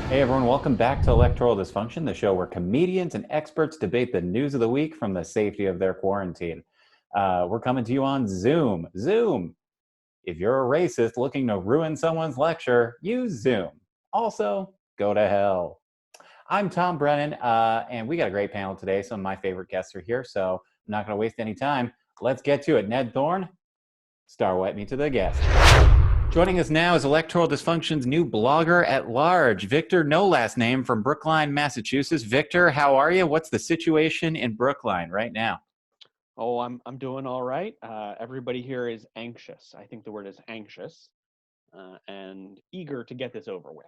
Hey everyone, welcome back to Electoral Dysfunction, the show where comedians and experts debate the news of the week from the safety of their quarantine. We're coming to you on Zoom. Zoom! If you're a racist looking to ruin someone's lecture, use Zoom. Also, go to hell. I'm Tom Brennan, and we got a great panel today. Some of my favorite guests are here, so I'm not going to waste any time. Let's get to it. Ned Thorne, star wet me to the guest. Joining us now is Electoral Dysfunction's new blogger at Large, Victor Nolastname from Brookline, Massachusetts. Victor, how are you? What's the situation in Brookline right now? Oh, I'm doing all right. Everybody here is anxious. I think the word is anxious, and eager to get this over with.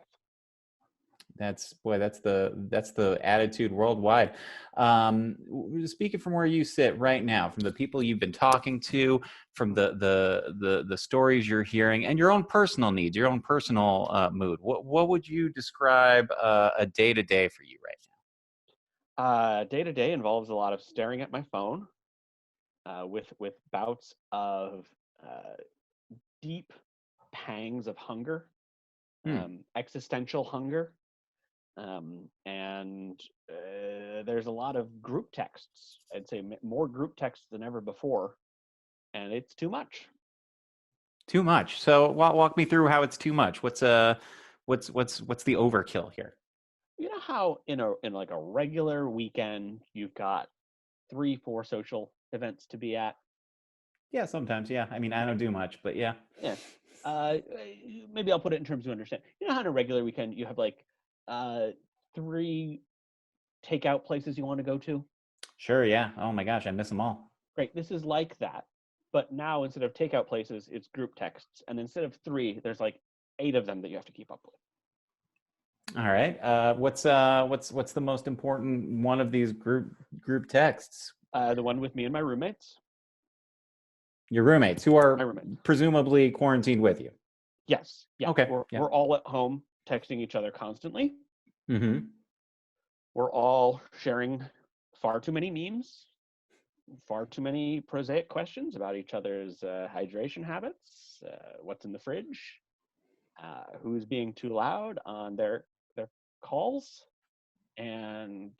That's the attitude worldwide. Speaking from where you sit right now, from the people you've been talking to, from the stories you're hearing, and your own personal needs, your own personal mood, what would you describe a day to day for you right Day to day involves a lot of staring at my phone, with bouts of deep pangs of hunger, now? existential hunger, and there's a lot of group texts. I'd say more group texts than ever before, and it's too much. Too much. So walk me through how it's too much. What's the overkill here? You know how in like a regular weekend you've got 3, 4 social events to be at. Yeah, sometimes. Yeah, I mean, I don't do much, but yeah. Yeah. Maybe I'll put it in terms you understand. You know how on a regular weekend you have like 3 takeout places you want to go to? Sure. Yeah. Oh my gosh, I miss them all. Great. This is like that. But now instead of takeout places, it's group texts. And instead of 3, there's like 8 of them that you have to keep up with. All right. What's the most important one of these group texts? The one with me and my roommates. Your roommates, who are My roommates. presumably quarantined with you. Yes. Yeah. Okay. Yeah. We're all at home texting each other constantly. Mm-hmm. We're all sharing far too many memes, far too many prosaic questions about each other's hydration habits, what's in the fridge, who's being too loud on their calls, and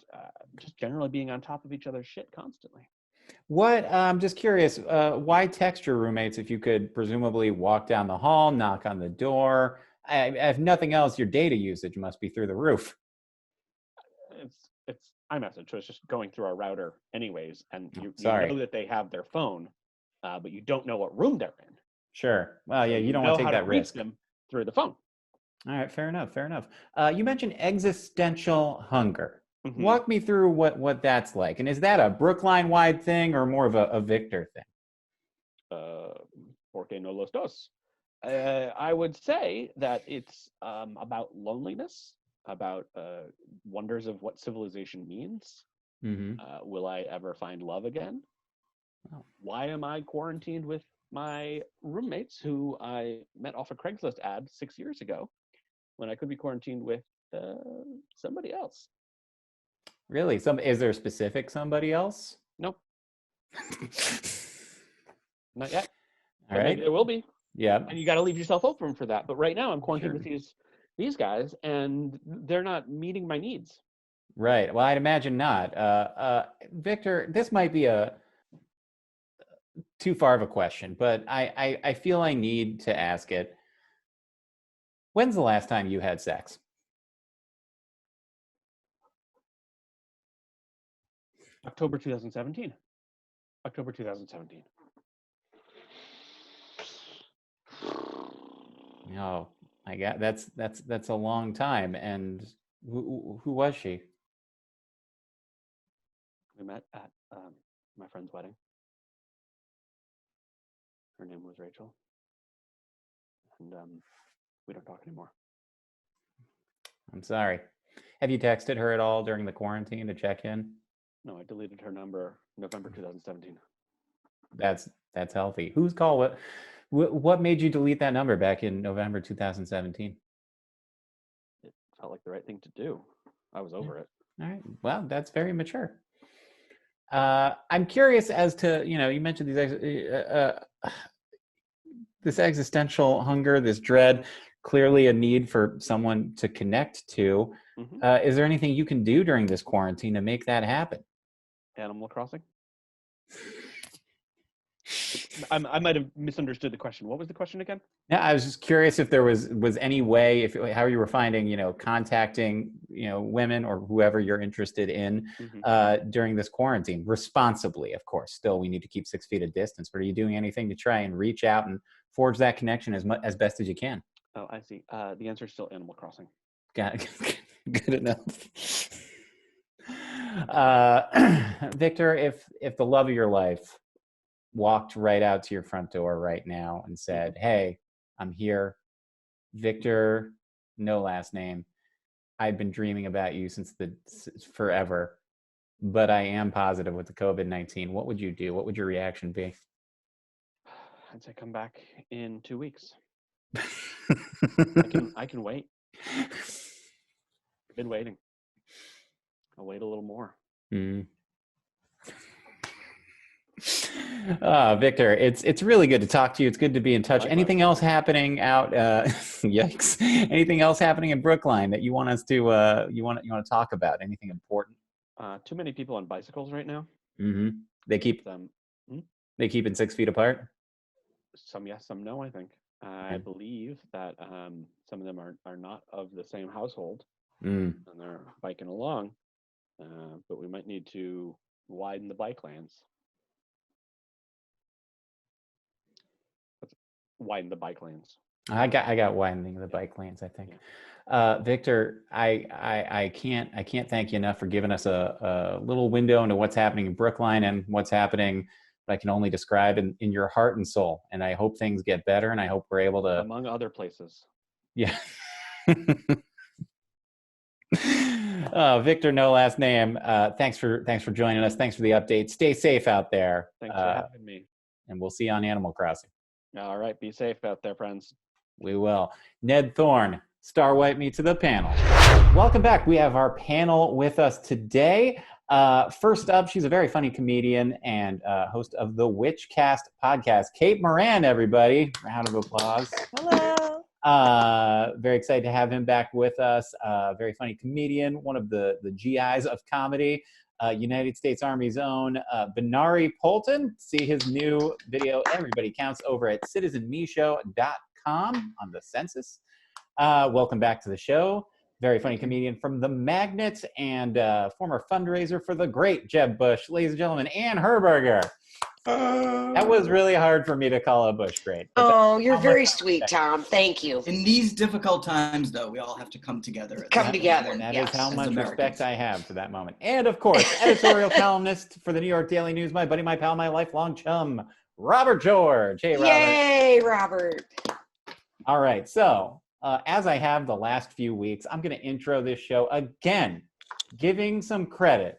just generally being on top of each other's shit constantly. I'm just curious. Why text your roommates if you could presumably walk down the hall, knock on the door? If nothing else, your data usage must be through the roof. It's iMessage, so it's just going through our router anyways, and you Sorry. know that they have their phone, but you don't know what room they're in. Sure. Well, So yeah, you you don't know want to how take to that reach risk. them through the phone. All right, fair enough. Fair enough. You mentioned existential hunger. Mm-hmm. Walk me through what that's like, and is that a Brookline-wide thing or more of a Victor thing? Porque no los dos. I would say that it's about loneliness, about wonders of what civilization means. Mm-hmm. Will I ever find love again? Oh. Why am I quarantined with my roommates who I met off a Craigslist ad 6 years ago when I could be quarantined with somebody else? Really? Is there a specific somebody else? No, not yet. All But maybe right. there will be. Yeah. And you got to leave yourself open for that. But right now, I'm quarantined Sure. with these guys, and they're not meeting my needs. Right. Well, I'd imagine not. Victor, this might be a too far of a question, but I feel I need to ask it. When's the last time you had sex? October 2017. October 2017. Oh, I got that's a long time. And who was she? We met at my friend's wedding. Her name was Rachel, and we don't talk anymore. I'm sorry. Have you texted her at all during the quarantine to check in? No, I deleted her number November 2017. That's healthy. Whose call? What made you delete that number back in November 2017? It felt like the right thing to do. I was over it. All right. Well, that's very mature. I'm curious as to, you mentioned this existential hunger, this dread. clearly a need for someone to connect to. Is there anything you can do during this quarantine to make that happen? Animal Crossing. I might have misunderstood the question. What was the question again? Yeah, I was just curious if there was any way, how you were finding, contacting, women or whoever you're interested in during this quarantine, responsibly, of course. Still, we need to keep 6 feet of distance. But are you doing anything to try and reach out and forge that connection as best as you can? Oh, I see. The answer is still Animal Crossing. Got it. Good enough. Victor, if the love of your life walked right out to your front door right now and said, "Hey, I'm here, Victor, no last name. I've been dreaming about you since forever, but I am positive with the COVID-19." What would you do? What would your reaction be? I'd say come back in 2 weeks. I can wait. I've been waiting. I'll wait a little more. Victor, it's really good to talk to you. It's good to be in touch. Likewise. Anything else happening out? Yikes! Anything else happening in Brookline that you want us to you want to talk about? Anything important? Too many people on bicycles right now. They keep they keep it 6 feet apart. Some yes, some no. I think. I believe that some of them are not of the same household, and they're biking along. But we might need to widen the bike lanes. Widen the bike lanes. I got widening the bike lanes, I think. Victor, I can't thank you enough for giving us a little window into what's happening in Brookline and what's happening that I can only describe in your heart and soul. And I hope things get better, and I hope we're able to, among other places. Yeah. Victor, no last name. Thanks for joining us. Thanks for the update. Stay safe out there. Thanks for having me. And we'll see you on Animal Crossing. All right. Be safe out there, friends. We will. Ned Thorne, Starwipe me to the panel. Welcome back. We have our panel with us today. First up, she's a very funny comedian and host of the Witchcast podcast, Kate Moran, everybody. Round of applause. Hello. Very excited to have him back with us. Very funny comedian, one of the GIs of comedy. United States Army's own Benari Poulten. See his new video, Everybody Counts, over at citizenmeshow.com on the census. Welcome back to the show. Very funny comedian from The Magnet and former fundraiser for the great Jeb Bush. Ladies and gentlemen, Ann Herberger. That was really hard for me to call a Bush great. Oh, you're very sweet, Tom. Thank you. In these difficult times, though, we all have to come together. Come together. That yes. is how much Americans. respect I have for that moment. And of course, editorial columnist for the New York Daily News, my buddy, my pal, my lifelong chum, Robert George. Hey, Robert. Yay, Robert. All right. So, as I have the last few weeks, I'm going to intro this show again, giving some credit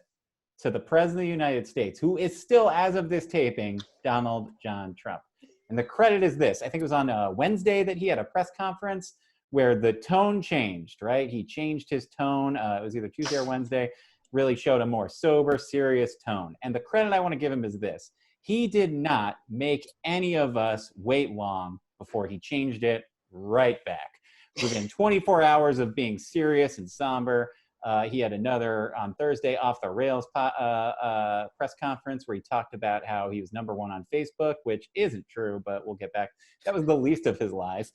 to the President of the United States, who is still, as of this taping, Donald John Trump. And the credit is this. I think it was on Wednesday that he had a press conference where the tone changed, right? He changed his tone. It was either Tuesday or Wednesday, really showed a more sober, serious tone. And the credit I want to give him is this. He did not make any of us wait long before he changed it right back. Within 24 hours of being serious and somber, he had another on Thursday off the rails press conference where he talked about how he was #1 on Facebook, which isn't true, but we'll get back. That was the least of his lies.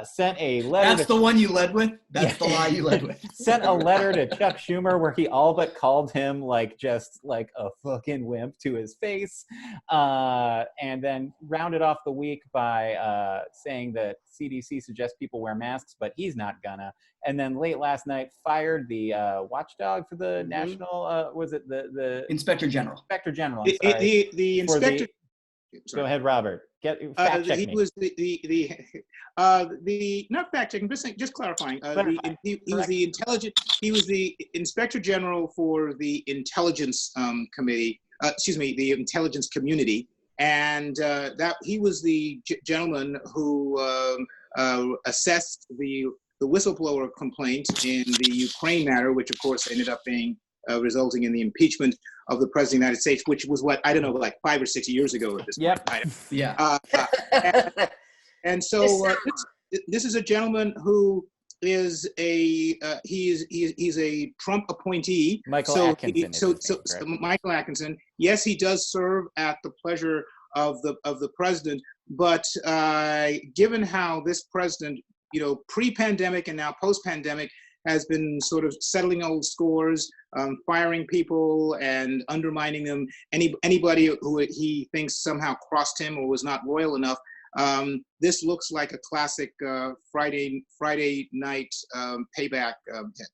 Sent a letter. That's the one you led with? That's the lie you led with. Sent a letter to Chuck Schumer where he all but called him just like a fucking wimp to his face. And then rounded off the week by saying that CDC suggests people wear masks, but he's not gonna. And then late last night, fired the watchdog for the national, was it the Inspector General? Inspector General. The inspector. Go ahead, Robert. Fact check me. He was the not fact checking, just clarifying. He was the intelligent. He was the Inspector General for the Intelligence Committee. The Intelligence Community, and that he was the gentleman who assessed the whistleblower complaint in the Ukraine matter, which of course ended up being resulting in the impeachment of the President of the United States, which was like 5 or 6 years ago at this point. Yeah. And so this is a gentleman who is he's a Trump appointee. Michael Atkinson is his name, correct? Michael Atkinson. Yes, he does serve at the pleasure of the president, but given how this president, pre-pandemic and now post-pandemic, has been sort of settling old scores, firing people and undermining them. Anybody who he thinks somehow crossed him or was not loyal enough. This looks like a classic Friday night payback hit.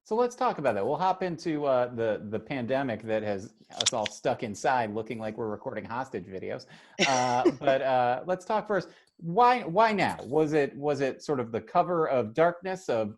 So let's talk about that. We'll hop into the pandemic that has us all stuck inside, looking like we're recording hostage videos. But let's talk first. Why now? Was it sort of the cover of darkness of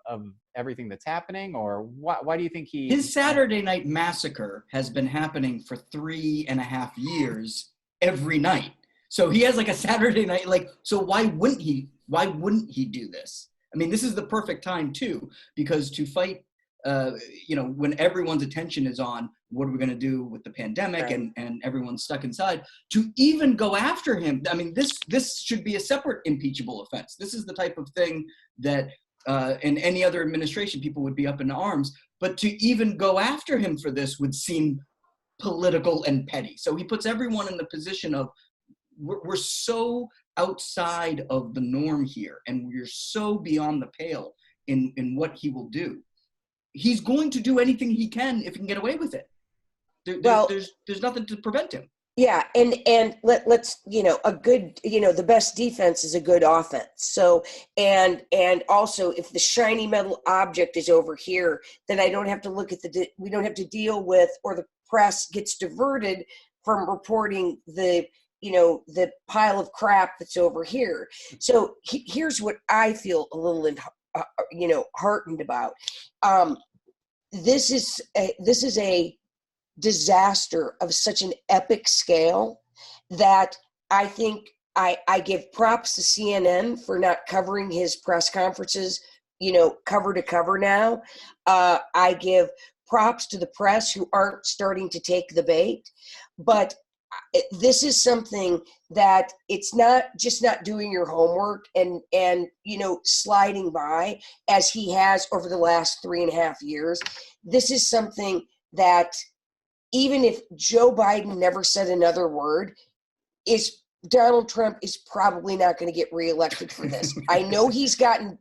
everything that's happening, or why do you think his Saturday Night Massacre has been happening for 3.5 years every night? So he has like a Saturday night, so why wouldn't he do this? I mean, this is the perfect time too, because to fight, when everyone's attention is on what are we going to do with the pandemic, right, and everyone's stuck inside, to even go after him. I mean, this should be a separate impeachable offense. This is the type of thing that in any other administration, people would be up in arms, but to even go after him for this would seem political and petty. So he puts everyone in the position of, we're so outside of the norm here, and we're so beyond the pale in what he will do. He's going to do anything he can if he can get away with it. There's nothing to prevent him. Yeah, and let's a good the best defense is a good offense. So and also if the shiny metal object is over here, then I don't have to look at we don't have to deal with, or the press gets diverted from reporting the pile of crap that's over here. So here's what I feel a little heartened about. This is a disaster of such an epic scale that I think I give props to CNN for not covering his press conferences, cover to cover now. I give props to the press who aren't starting to take the bait, but this is something that it's not just not doing your homework and sliding by as he has over the last 3.5 years. This is something that even if Joe Biden never said another word, Donald Trump is probably not going to get reelected for this. I know he's gotten,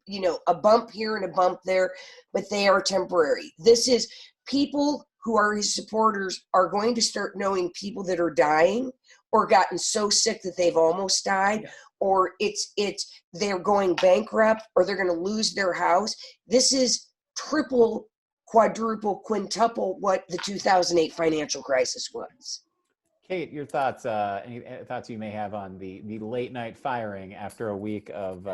a bump here and a bump there, but they are temporary. This is people who are his supporters are going to start knowing people that are dying or gotten so sick that they've almost died, or they're going bankrupt, or they're going to lose their house. This is triple, quadruple, quintuple what the 2008 financial crisis was. Kate, your thoughts, any thoughts you may have on the late night firing after a week of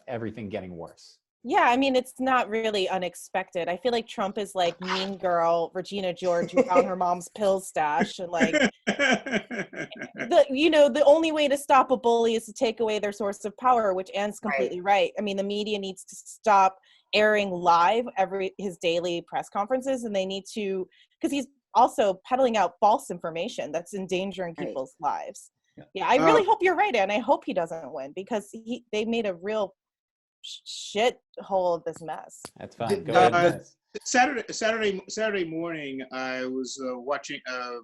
everything getting worse? Yeah, I mean, it's not really unexpected. I feel like Trump is like Mean Girl, Regina George, who found her mom's pill stash, and the only way to stop a bully is to take away their source of power, which Anne's completely right. I mean, the media needs to stop airing live his daily press conferences, and they need to, because he's also peddling out false information that's endangering people's lives. Yeah, I really hope you're right, Anne. I hope he doesn't win, because they made a real shit hole of this mess. That's fine. Go ahead. Saturday morning, I was watching. I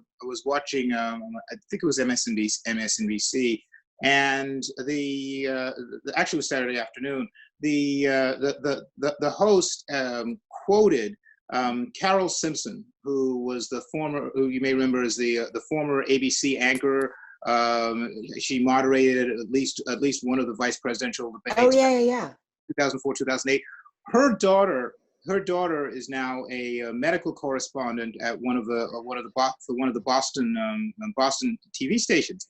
think it was MSNBC, and actually it was Saturday afternoon. The host quoted Carol Simpson, who you may remember as the former ABC anchor. She moderated at least one of the vice presidential debates. Oh yeah. 2004, 2008. Her daughter is now a medical correspondent at one of the Boston TV stations.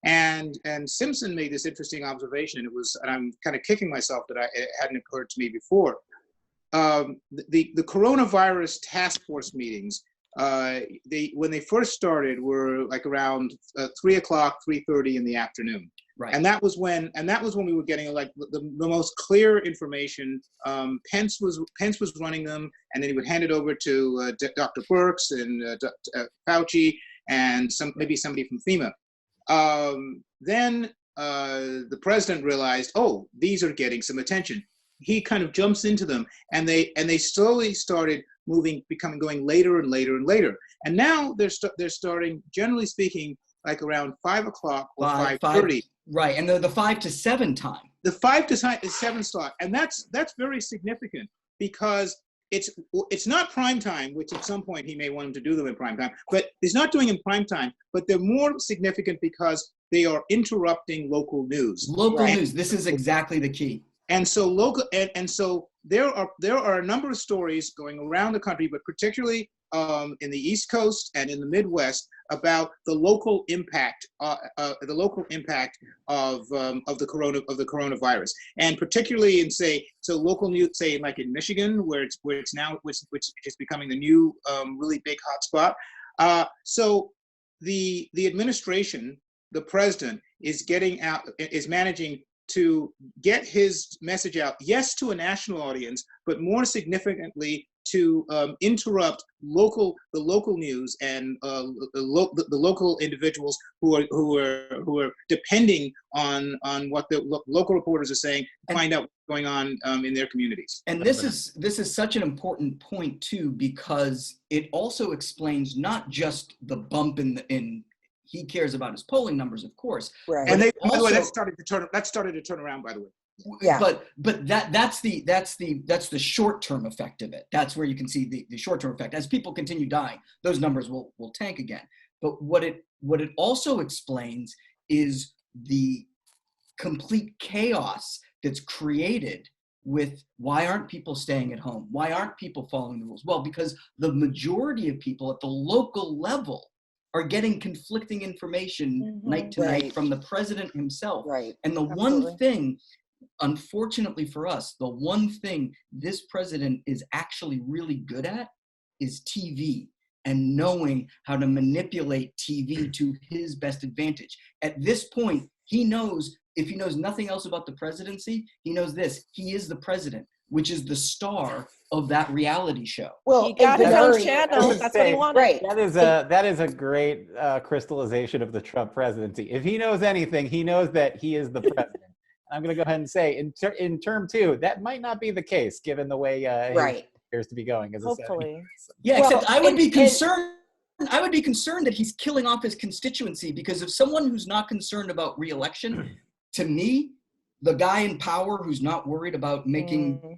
And Simpson made this interesting observation. And I'm kind of kicking myself that it hadn't occurred to me before. The coronavirus task force meetings, when they first started, were like around 3:30 in the afternoon. Right. And that was when we were getting like the most clear information. Pence was running them, and then he would hand it over to Dr. Birx and Fauci and maybe somebody from FEMA. Then the president realized, oh, these are getting some attention, he kind of jumps into them, and they slowly started going later and later and later. And now they're starting, generally speaking, like around 5 o'clock or 5:30. Right, and the 5 to 7 time. The 5 to 7 slot, and that's very significant, because it's not prime time, which at some point he may want him to do them in prime time, but he's not doing in prime time. But they're more significant because they are interrupting local news. Local news. This is exactly the key. And so so there are a number of stories going around the country, but particularly in the East Coast and in the Midwest, about the local impact of the coronavirus, and particularly in local news, say like in Michigan, which is becoming the new really big hotspot. So the administration, the president, is managing to get his message out, yes, to a national audience, but more significantly to interrupt the local news and the local individuals who are depending on what the local reporters are saying to find out what's going on in their communities. And this is such an important point too, because it also explains not just the bump in he cares about his polling numbers, of course. Right. And by the way, that started to turn around, by the way. Yeah. But that's the short-term effect of it. That's where you can see the short-term effect. As people continue dying, those numbers will tank again. But what it also explains is the complete chaos that's created with why aren't people staying at home? Why aren't people following the rules? Well, because the majority of people at the local level are getting conflicting information night to night from the president himself. Right. And the one thing, unfortunately for us, the one thing this president is actually really good at is TV, and knowing how to manipulate TV to his best advantage. At this point, he knows, if he knows nothing else about the presidency, he knows this: he is the president, which is the star of that reality show. Well, he got his own channel. That's what he wanted. Right. That is a great crystallization of the Trump presidency. If he knows anything, he knows that he is the president. I'm going to go ahead and say, in term 2, that might not be the case, given the way he appears to be going. As Hopefully. Yeah, except I would be concerned. I would be concerned that he's killing off his constituency, because if someone who's not concerned about re-election, to me, the guy in power who's not worried about making,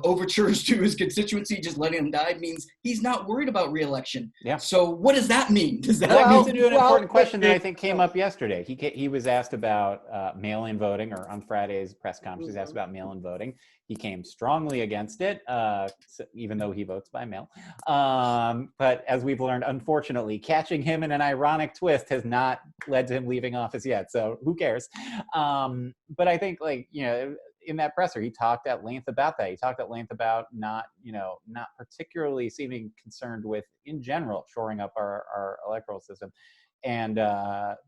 overtures to his constituency, just letting him die, means he's not worried about re-election. Yeah. So what does that mean? Does that mean to do an important question that I think came up yesterday? He was asked about mail-in voting, or on Friday's press conference, he was asked about mail-in voting. He came strongly against it, even though he votes by mail. But as we've learned, unfortunately, catching him in an ironic twist has not led to him leaving office yet. So who cares? But I think, in that presser, he talked at length about that. He talked at length about not particularly seeming concerned with, in general, shoring up our electoral system. And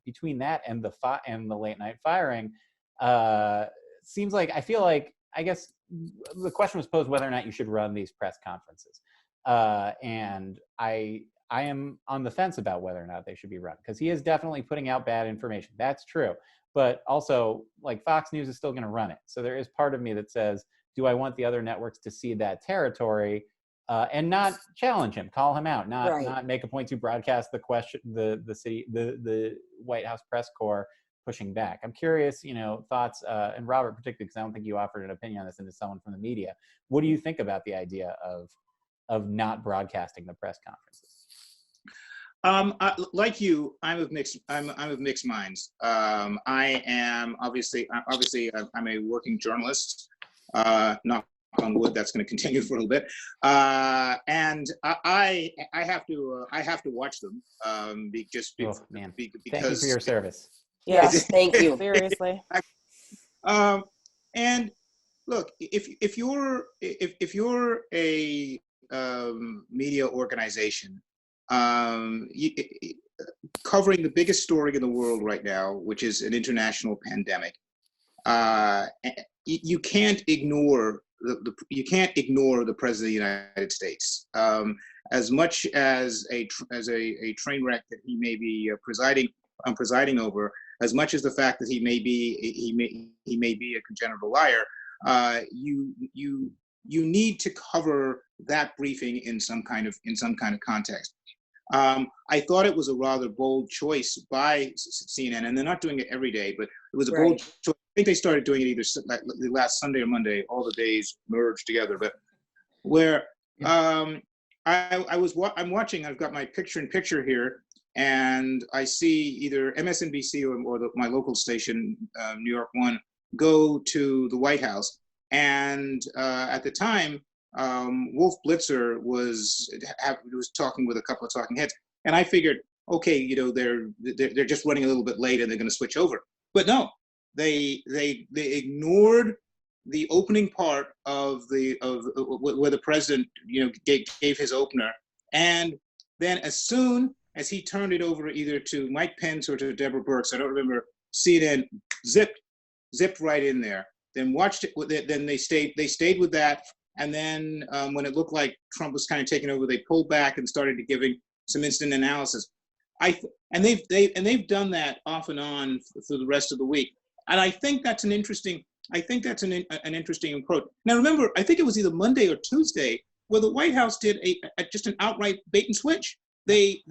between that and the late night firing, seems like, I guess the question was posed whether or not you should run these press conferences. And I am on the fence about whether or not they should be run, because he is definitely putting out bad information. That's true. But also, Fox News is still going to run it. So there is part of me that says, do I want the other networks to cede that territory and not challenge him, call him out, not make a point to broadcast the question, the White House press corps pushing back. I'm curious, thoughts, and Robert particularly, because I don't think you offered an opinion on this, and as someone from the media, what do you think about the idea of not broadcasting the press conferences? Like you, I'm of mixed minds. I am obviously I'm a working journalist. Knock on wood, that's going to continue for a little bit. And I have to watch them. Because thank you for your service. Yes, thank you. Seriously. And look, if you're a media organization covering the biggest story in the world right now, which is an international pandemic, you can't ignore the president of the United States. As much as a train wreck that he may be presiding over, as much as the fact that he may be a congenital liar, you need to cover that briefing in some kind of context. I thought it was a rather bold choice by CNN, and they're not doing it every day, but it was a bold choice. I think they started doing it either the last Sunday or Monday, all the days merged together, but where I'm watching, I've got my picture-in-picture here, and I see either MSNBC or my local station, New York One, go to the White House. And at the time, Wolf Blitzer was talking with a couple of talking heads, and I figured, okay, they're just running a little bit late and they're going to switch over. But no, they ignored the opening part of where the president gave his opener, and then as soon as he turned it over either to Mike Pence or to Deborah Birx, I don't remember, CNN zipped right in there. Then watched it. Then they stayed with that. And then when it looked like Trump was kind of taking over, they pulled back and started giving some instant analysis. And they've done that off and on for the rest of the week. And I think that's an interesting approach. Now remember, I think it was either Monday or Tuesday where the White House did just an outright bait and switch. They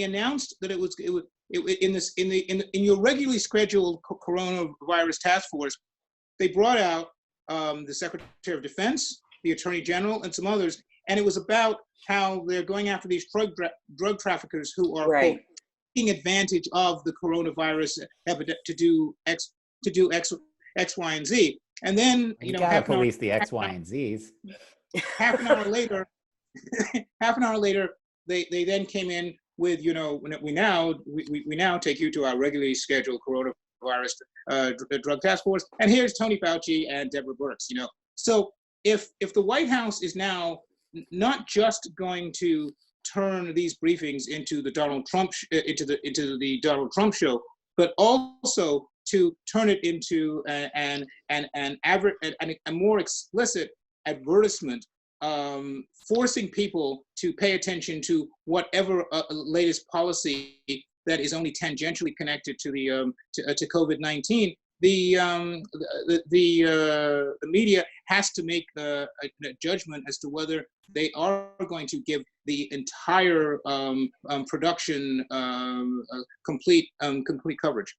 announced that it was in your regularly scheduled coronavirus task force. They brought out the Secretary of Defense, the Attorney General, and some others, and it was about how they're going after these drug traffickers who are quote, taking advantage of the coronavirus epidemic to do X, Y, and Z. And then you gotta police the X, Y, and Z's. Half an hour later, they then came in with we now take you to our regularly scheduled coronavirus drug task force, and here's Tony Fauci and Deborah Birx. So if the White House is now not just going to turn these briefings into the Donald Trump into the Donald Trump show, but also to turn it into a more explicit advertisement, forcing people to pay attention to whatever latest policy that is only tangentially connected to the to COVID-19. The media has to make a judgment as to whether they are going to give the entire production complete coverage.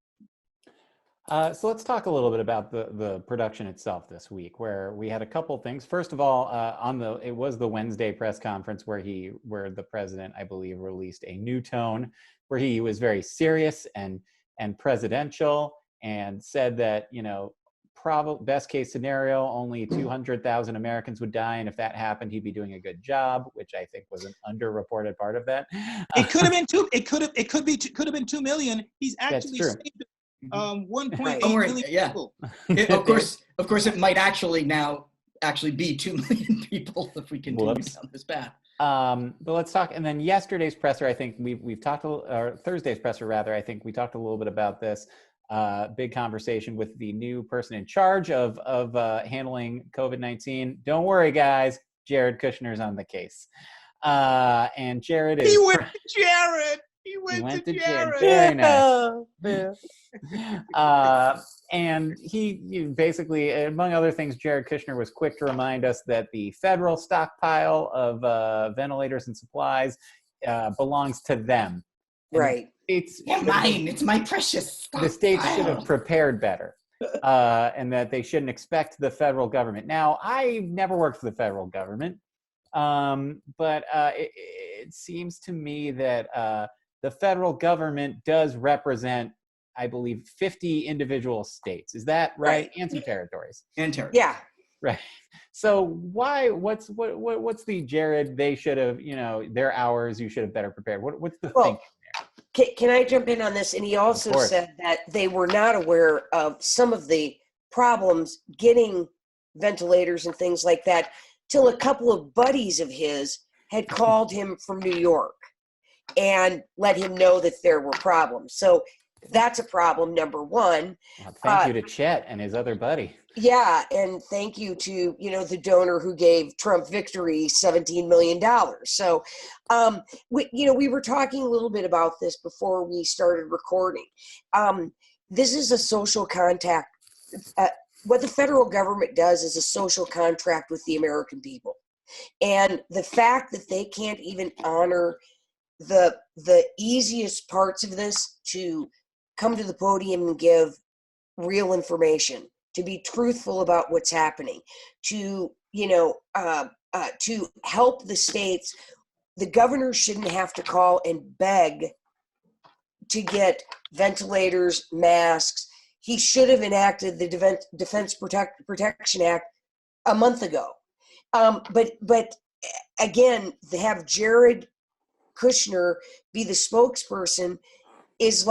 So let's talk a little bit about the production itself this week, where we had a couple things. First of all, it was the Wednesday press conference where the president, I believe, released a new tone, where he was very serious and presidential, and said that best case scenario, only 200,000 Americans would die, and if that happened, he'd be doing a good job, which I think was an underreported part of that. It could have been could have been 2 million. He's actually saved 1.8 million people. Of course, it might actually be 2 million people if we continue down this path. But let's talk. And then yesterday's presser, I think we've talked, or Thursday's presser rather, I think we talked a little bit about this. Big conversation with the new person in charge of handling COVID-19. Don't worry, guys. Jared Kushner's on the case. And Jared is. He went to Jared. He went to Jared. Very nice. And he basically, among other things, Jared Kushner was quick to remind us that the federal stockpile of ventilators and supplies belongs to them. Right. It's mine. It's my precious stockpile. The states should have prepared better, and that they shouldn't expect the federal government. Now, I've never worked for the federal government, but it seems to me that the federal government does represent, I believe, 50 individual states. Is that right? And some territories. And territories. Yeah. Right. So what's the Jared, they should have, their hours, you should have better prepared. What's the thinking there? Can I jump in on this? And he also said that they were not aware of some of the problems getting ventilators and things like that till a couple of buddies of his had called him from New York and let him know that there were problems. So that's a problem, number one. Well, thank you to Chet and his other buddy. Yeah, and thank you to, the donor who gave Trump victory $17 million. So, we were talking a little bit about this before we started recording. this is a social contact. What the federal government does is a social contract with the American people. And the fact that they can't even honor the easiest parts of this, to come to the podium and give real information, to be truthful about what's happening, to, to help the states. The governor shouldn't have to call and beg to get ventilators, masks. He should have enacted the Defense Protection Act a month ago. But again, to have Jared Kushner be the spokesperson that's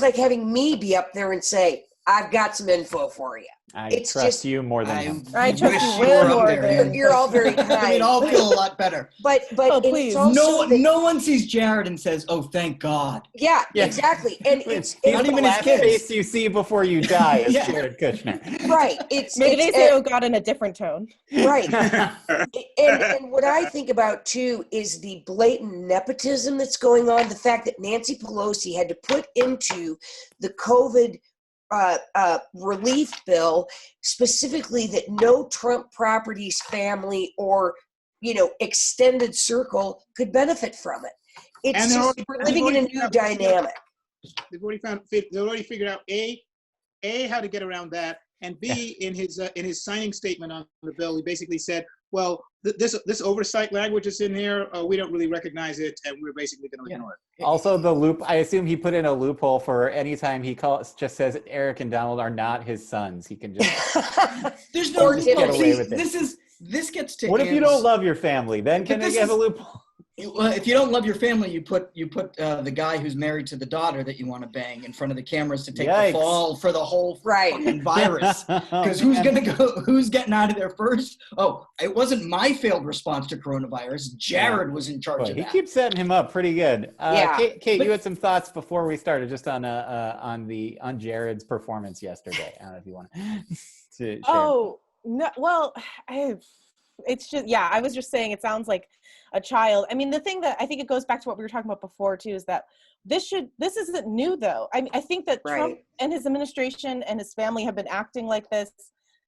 like having me be up there and say, I've got some info for you. It's trust you more than him. I trust wish you you were way up more there, than. You're all very kind. We'd all feel a lot better. But Oh, it's please. also No one sees Jared and says, "Oh, thank God." Yeah, Yeah. exactly. And He's not the even his last kids. face you see before you die is Yeah. Jared Kushner. right. Maybe they say, "Oh God," in a different tone. Right. And what I think about too is the blatant nepotism that's going on. The fact that Nancy Pelosi had to put into the COVID relief bill specifically that no Trump Properties family or extended circle could benefit from it. It's And just, we're living in a new dynamic. They've already figured out A, how to get around that, and B, in his signing statement on the bill, he basically said, well, this oversight language is in here. We don't really recognize it, and we're basically going to ignore it. Also, the loop. I assume he put in a loophole for anytime he just says Eric and Donald are not his sons. He can just. There's no Or loophole. get away See, with it. this gets to. What if you Ann's- don't love your family? Then can they have a loophole? Well, if you don't love your family, you put the guy who's married to the daughter that you want to bang in front of the cameras to take Yikes. the fall for the whole Right. fucking virus. Because who's getting out of there first? Oh, it wasn't my failed response to coronavirus. Jared was in charge Boy, of he that. keeps setting him up pretty good. Yeah. Kate, But- you had some thoughts before we started, just on Jared's performance yesterday. I don't know if you want to share. Oh no! Well, it's just I was just saying it sounds like a child. I mean, the thing that I think it goes back to what we were talking about before too is that this isn't new though. I think that Trump and his administration and his family have been acting like this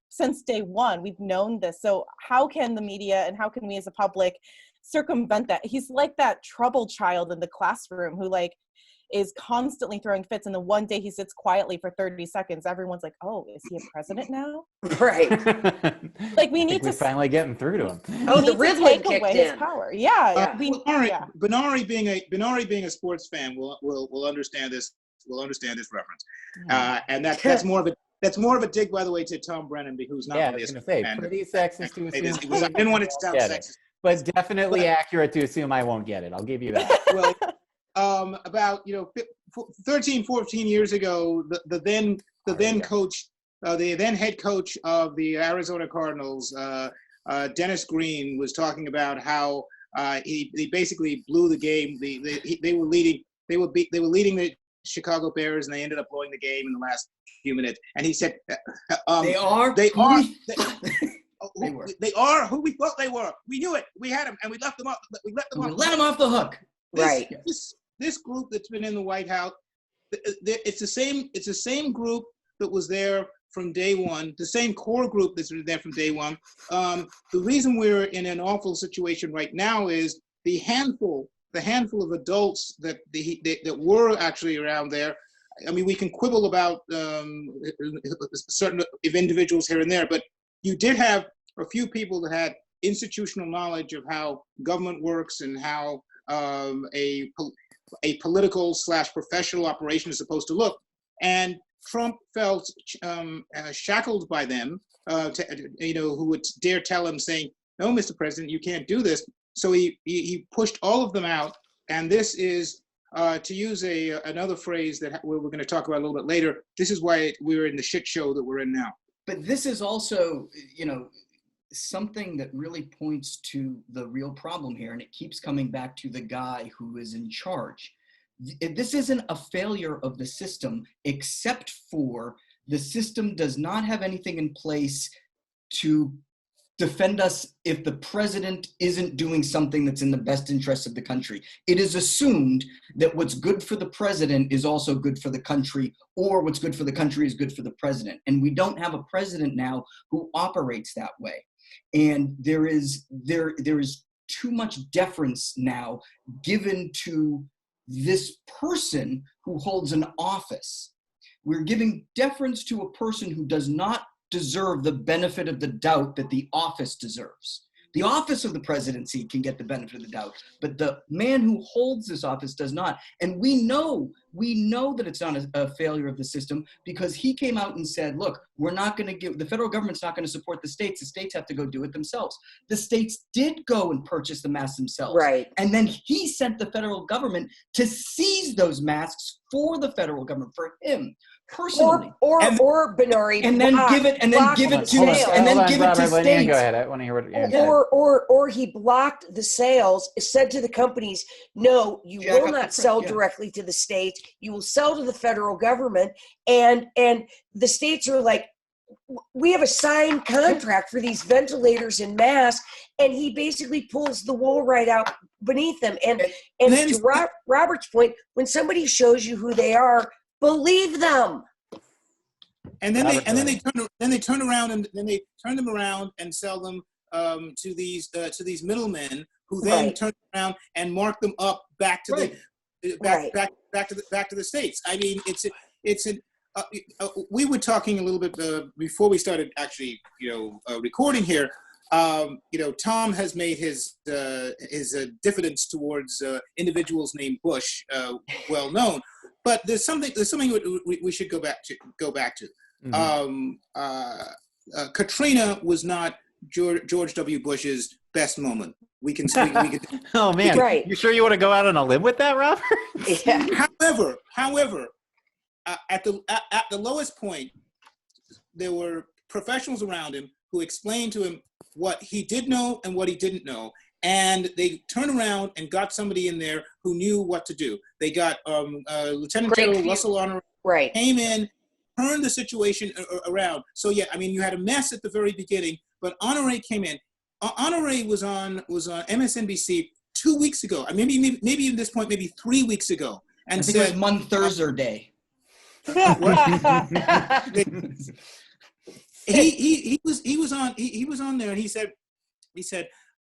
since day one. We've known this. So how can the media and how can we as a public circumvent that? He's like that troubled child in the classroom who is constantly throwing fits, and the one day he sits quietly for 30 seconds, everyone's like, oh, is he a president now? Right. We need to finally getting through to him. Oh, the need to Ritalin take kicked away his in. power. Yeah. Benari being a sports fan will understand this. Will understand this reference, and that's more of a dig, by the way, to Tom Brennan, who's not Yeah, I really was a going to sports say, fan. pretty sexist to assume. I didn't want it to sound Get it. sexist. But definitely accurate to assume I won't get it. I'll give you that. Well, about 13, 14 years ago, the then head coach of the Arizona Cardinals, Dennis Green, was talking about how he basically blew the game. They were leading the Chicago Bears, and they ended up blowing the game in the last few minutes. And he said, They are who we thought they were. We knew it. We had them, and we let them off the hook. Right. This group that's been in the White House, it's the same group that was there from day one, the same core group that's been there from day one. The reason we're in an awful situation right now is the handful of adults that were actually around there. I mean, we can quibble about certain individuals here and there, but you did have a few people that had institutional knowledge of how government works and how a political / professional operation is supposed to look. And Trump felt shackled by them, who would dare tell him, saying, no, Mr. President, you can't do this. So he pushed all of them out. And this is, to use another phrase that we're going to talk about a little bit later, this is why we're in the shit show that we're in now. But this is also, something that really points to the real problem here, and it keeps coming back to the guy who is in charge. This isn't a failure of the system, except for the system does not have anything in place to defend us if the president isn't doing something that's in the best interest of the country. It is assumed that what's good for the president is also good for the country, or what's good for the country is good for the president. And we don't have a president now who operates that way. And there is too much deference now given to this person who holds an office. We're giving deference to a person who does not deserve the benefit of the doubt that the office deserves. The office of the presidency can get the benefit of the doubt, but the man who holds this office does not. And we know that it's not a failure of the system, because he came out and said, look, we're not going to give, the federal government's not going to support the states have to go do it themselves. The states did go and purchase the masks themselves. Right. And then he sent the federal government to seize those masks for the federal government, for him personally. Or Benari, and then give it to states. Go ahead. I want to hear what you're saying. Or he blocked the sales, said to the companies, no, you will not sell directly to the states. You will sell to the federal government. And the states are like, we have a signed contract for these ventilators and masks. And he basically pulls the wool right out beneath them. And to Robert's point, when somebody shows you who they are, believe them. And then they turn around and sell them to these middlemen, who then turn around and mark them up back to the states. I mean, we were talking a little bit before we started actually, recording here. Tom has made his diffidence towards individuals named Bush well known, but there's something we should go back to. Mm-hmm. Katrina was not George W. Bush's best moment. We can. Oh man, right. You sure you want to go out on a limb with that, Robert? Yeah. However, at the lowest point, there were professionals around him who explained to him what he did know and what he didn't know. And they turned around and got somebody in there who knew what to do. They got Lieutenant General Russell Honore came in, turned the situation around. So yeah, I mean, you had a mess at the very beginning, but Honore came in. Honore was on MSNBC 2 weeks ago. Maybe at this point, maybe 3 weeks ago, and I think it was Thursday Day. He was on there, and he said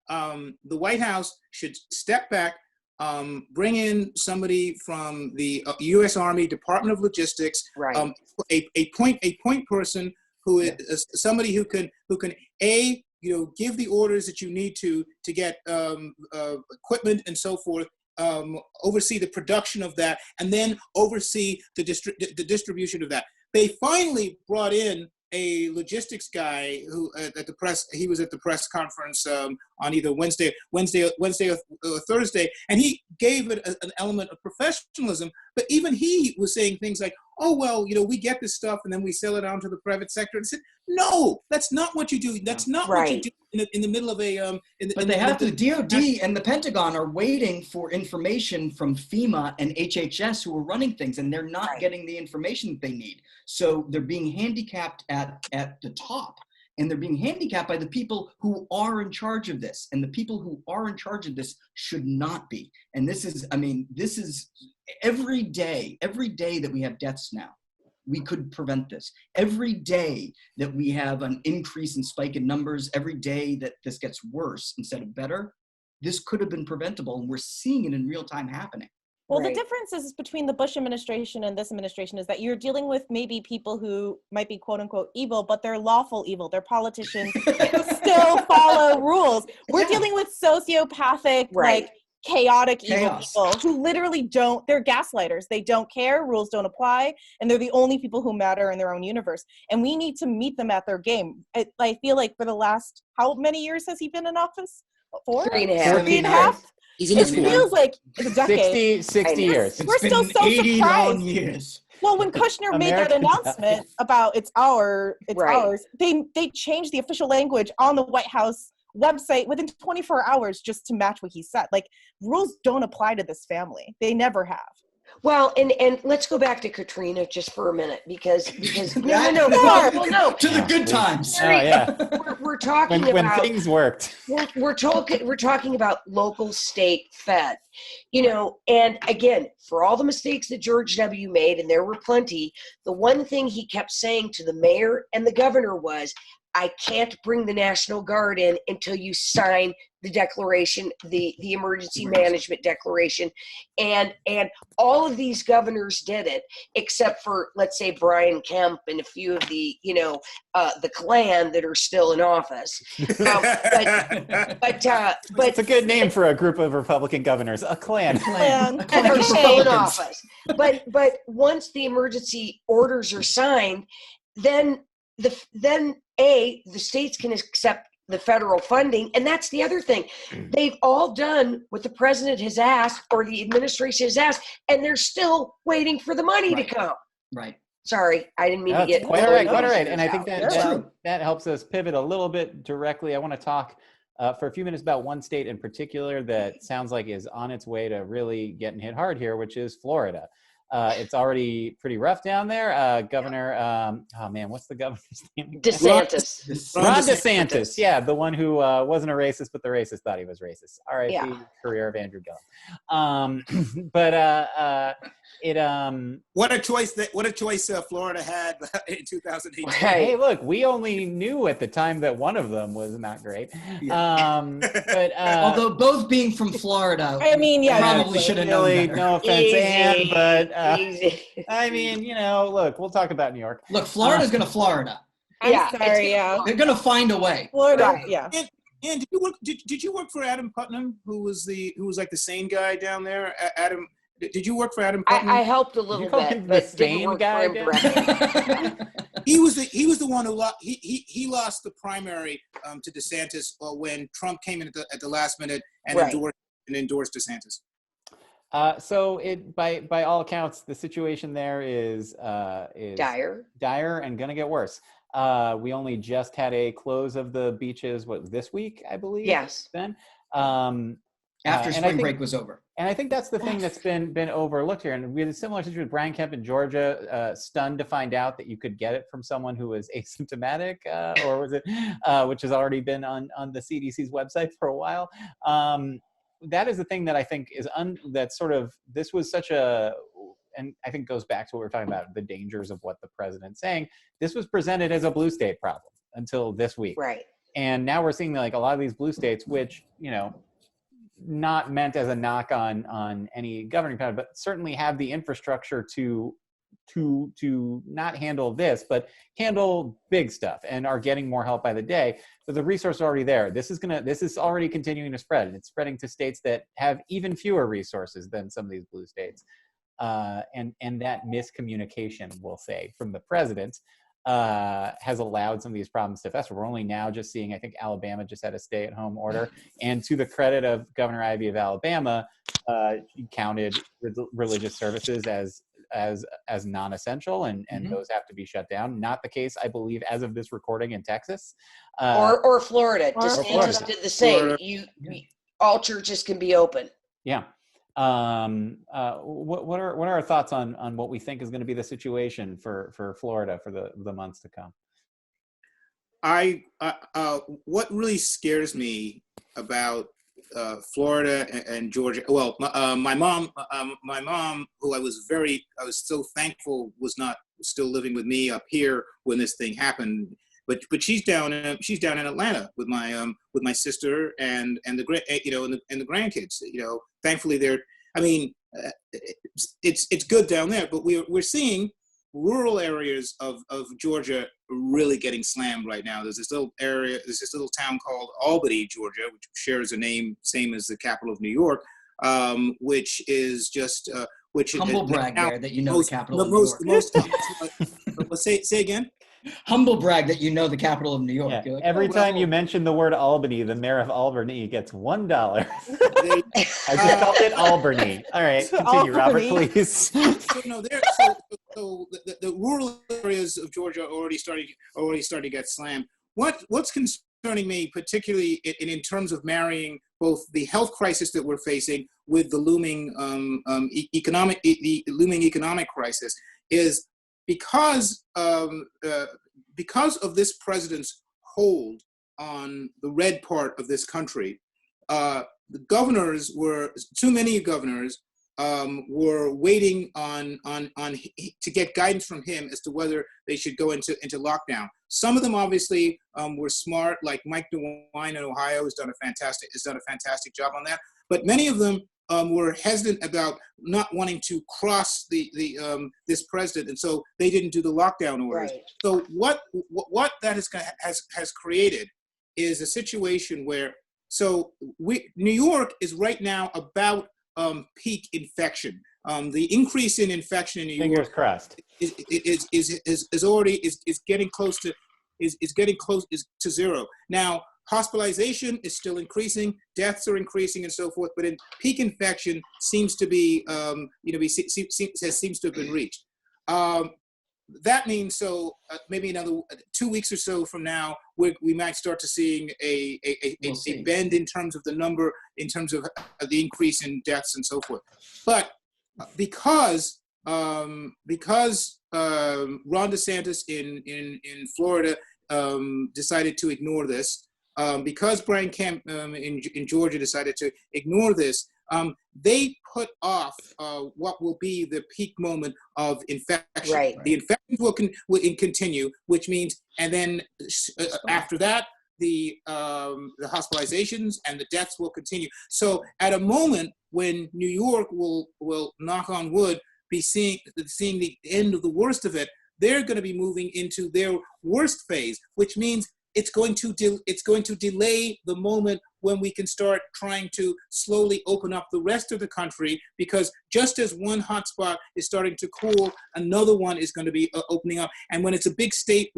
the White House should step back, bring in somebody from the U.S. Army Department of Logistics, a point person who is somebody who can give the orders that you need to get equipment and so forth, oversee the production of that, and then oversee the distribution of that. They finally brought in a logistics guy who he was at the press conference on either Wednesday or Thursday, and he gave it an element of professionalism. But even he was saying things like, "Oh well, we get this stuff and then we sell it on to the private sector." And I said, "No, that's not what you do. That's not what you do in the middle of a." The DoD and the Pentagon are waiting for information from FEMA and HHS, who are running things, and they're not getting the information that they need. So they're being handicapped at the top, and they're being handicapped by the people who are in charge of this. And the people who are in charge of this should not be. And this is every day that we have deaths now, we could prevent this. Every day that we have an increase in spike in numbers, every day that this gets worse instead of better, this could have been preventable, and we're seeing it in real time happening. Well, the difference is between the Bush administration and this administration is that you're dealing with maybe people who might be quote unquote evil, but they're lawful evil. They're politicians who still follow rules. We're dealing with sociopathic, chaotic evil people who literally they're gaslighters. They don't care, rules don't apply, and they're the only people who matter in their own universe. And we need to meet them at their game. I feel like for the last, how many years has he been in office? 4? 3.5? It feels like it's a decade. 60 years. We're still so 80 surprised. long years. Well, when Kushner made that announcement about it's ours, they changed the official language on the White House website within 24 hours just to match what he said. Like, rules don't apply to this family. They never have. Well, and let's go back to Katrina just for a minute because Yeah, no, well, no. To the good times. Oh yeah, We're talking when about things worked. we're talking about local, state, fed, and again, for all the mistakes that George W. made, and there were plenty, the one thing he kept saying to the mayor and the governor was, I can't bring the National Guard in until you sign the declaration, the emergency management declaration. And all of these governors did it, except for, let's say, Brian Kemp and a few of the, the Klan that are still in office. But It's a good name for a group of Republican governors, a Klan. that are still in office. But once the emergency orders are signed, then the states can accept the federal funding. And that's the other thing. They've all done what the president has asked or the administration has asked, and they're still waiting for the money to come. Right. Sorry, I didn't mean to get quite all right. And I think out. that helps us pivot a little bit directly. I want to talk for a few minutes about one state in particular that sounds like is on its way to really getting hit hard here, which is Florida. It's already pretty rough down there. Governor, what's the governor's name? DeSantis. Ron DeSantis. Yeah, the one who wasn't a racist, but the racist thought he was racist. R.I.P. Career of Andrew Gillum. What a choice Florida had in 2018. Right. Hey, look, we only knew at the time that one of them was not great. But although both being from Florida, I mean, probably should have known better. No offense, Ann, but easy. I mean, look, we'll talk about New York. Look, Florida's going to Florida. I'm Yeah, sorry, They're going to find a way. Florida, Right. yeah. And did you work for Adam Putnam, who was like the sane guy down there? Adam, did you work for Adam Putnam? I helped a little bit, but didn't work for him directly. He was the one who lost. He lost the primary to DeSantis when Trump came in at the last minute and endorsed DeSantis. So by all accounts, the situation there is dire and gonna get worse. We only just had a close of the beaches this week, I believe. Yes. Then After spring break was over. And I think that's the thing that's been overlooked here. And we had a similar situation with Brian Kemp in Georgia, stunned to find out that you could get it from someone who was asymptomatic, or was it, which has already been on the CDC's website for a while. That is the thing that I think is this was such a, and I think goes back to what we were talking about, the dangers of what the president's saying. This was presented as a blue state problem until this week. Right. And now we're seeing like a lot of these blue states, which, not meant as a knock on any governing power, but certainly have the infrastructure to not handle this, but handle big stuff and are getting more help by the day. So the resource is already there. This is already continuing to spread, and it's spreading to states that have even fewer resources than some of these blue states. And that miscommunication, we'll say, from the president has allowed some of these problems to fester. We're only now just seeing, I think Alabama just had a stay-at-home order, and to the credit of Governor Ivey of Alabama, he counted religious services as non-essential, and those have to be shut down. Not the case, I believe, as of this recording in Texas, or Florida. DeSantis Florida. did the same. All churches can be open. Yeah. What are our thoughts on what we think is going to be the situation for Florida for the months to come? What really scares me about Florida and Georgia. Well, my mom, who I was so thankful was still living with me up here when this thing happened. But she's down in Atlanta with my sister and the grandkids. Thankfully it's good down there. But we're seeing rural areas of Georgia really getting slammed right now. There's this little town called Albany, Georgia, which shares a name same as the capital of New York, which is just humble brag there that the capital of New York. Say again. Humble brag that the capital of New York. Yeah. Every time you mention the word Albany, the mayor of Albany gets $1. I just called it Albany. All right, continue, Robert, please. So the rural areas of Georgia are already starting to get slammed. What's concerning me, particularly in terms of marrying both the health crisis that we're facing with the looming economic crisis is because of this president's hold on the red part of this country. The governors too many governors were waiting to get guidance from him as to whether they should go into lockdown. Some of them obviously were smart, like Mike DeWine in Ohio has done a fantastic job on that. But many of them were hesitant about not wanting to cross this president, and so they didn't do the lockdown orders. Right. So what that has created is a situation where New York is right now about peak infection. The increase in infection in New Fingers York crossed. is already getting close to zero. Now, hospitalization is still increasing, deaths are increasing, and so forth. But in peak infection seems to be seems to have been reached. That means maybe another 2 weeks or so from now, we might start to seeing a bend in terms of the number, in terms of the increase in deaths and so forth. But because Ron DeSantis in Florida decided to ignore this, because Brian Kemp in Georgia decided to ignore this, they put off what will be the peak moment of infection. Right. The infections will continue, which means, and then after that, the hospitalizations and the deaths will continue. So at a moment when New York will knock on wood, be seeing the end of the worst of it, they're going to be moving into their worst phase, which means it's going to delay the moment when we can start trying to slowly open up the rest of the country, because just as one hotspot is starting to cool, another one is going to be opening up. And when it's a big state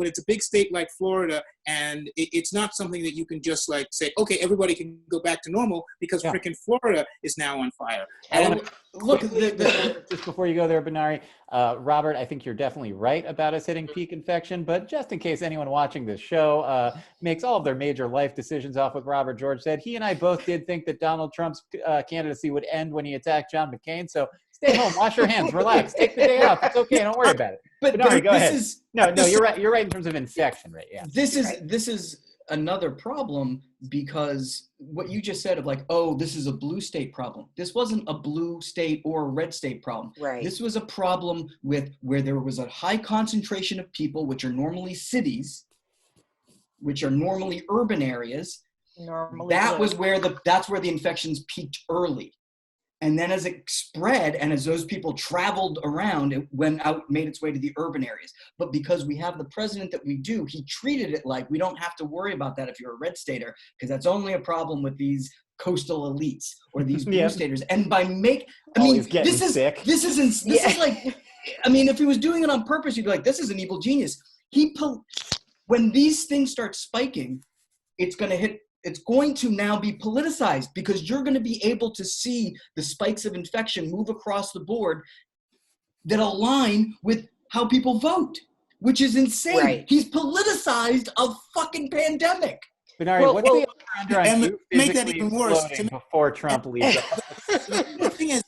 like Florida, and it's not something that you can just like say, okay, everybody can go back to normal, because frickin' Florida is now on fire. And look, just before you go there, Benari, Robert, I think you're definitely right about us hitting peak infection, but just in case anyone watching this show makes all of their major life decisions off what Robert George said, he and I both did think that Donald Trump's candidacy would end when he attacked John McCain. So stay home, wash your hands, relax, take the day off. It's okay, don't worry about it. But Benari, go ahead. No, you're right. You're right in terms of infection, right? Yeah. This is another problem, because what you just said of like, oh, this is a blue state problem. This wasn't a blue state or a red state problem. Right. This was a problem with where there was a high concentration of people, which are normally cities, which are normally urban areas. That's where the infections peaked early. And then as it spread and as those people traveled around, it made its way to the urban areas. But because we have the president that we do, he treated it like we don't have to worry about that if you're a red stater, because that's only a problem with these coastal elites or these blue staters. And this is like, I mean, if he was doing it on purpose, you'd be like, this is an evil genius. When these things start spiking, it's going to now be politicized, because you're going to be able to see the spikes of infection move across the board that align with how people vote, which is insane. Right. He's politicized a fucking pandemic. Benari, what's the under on you make that even worse before Trump leaves? The thing is,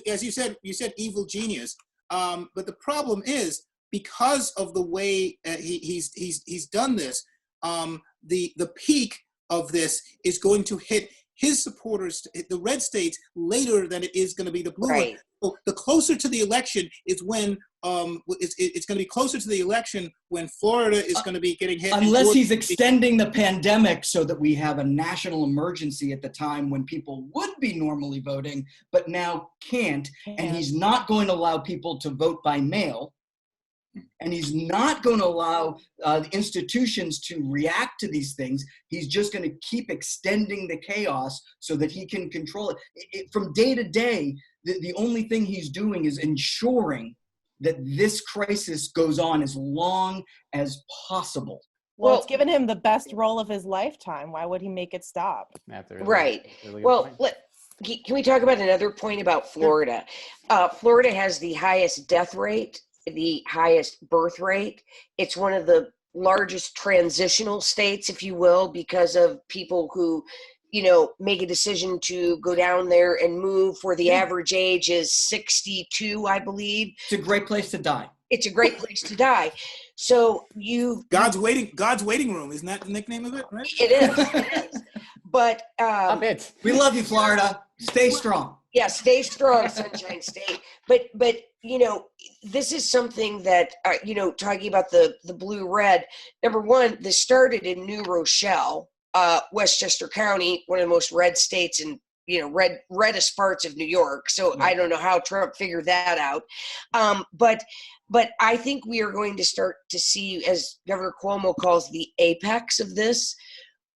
as you said evil genius, but the problem is, because of the way he's done this, the peak of this is going to hit his supporters, the red states, later than it is going to be the blue one. So the closer to the election is when it's going to be closer to the election when Florida is going to be getting hit. Unless he's extending the pandemic so that we have a national emergency at the time when people would be normally voting, but now can't. And he's not going to allow people to vote by mail. And he's not going to allow the institutions to react to these things. He's just going to keep extending the chaos so that he can control it. From day to day, the only thing he's doing is ensuring that this crisis goes on as long as possible. Well, it's given him the best role of his lifetime. Why would he make it stop? Right. Well, can we talk about another point about Florida? Florida has the highest death rate, the highest birth rate. It's one of the largest transitional states, if you will, because of people who make a decision to go down there and move, where the average age is 62, I believe. It's a great place to die. It's a great place to die. So God's waiting room, isn't that the nickname of it? Right? It is. But we love you, Florida. Stay strong. Yeah, stay strong, Sunshine State. But this is something that talking about the blue-red. Number one, this started in New Rochelle, Westchester County, one of the most red states in reddest parts of New York. So I don't know how Trump figured that out. But I think we are going to start to see, as Governor Cuomo calls the apex of this,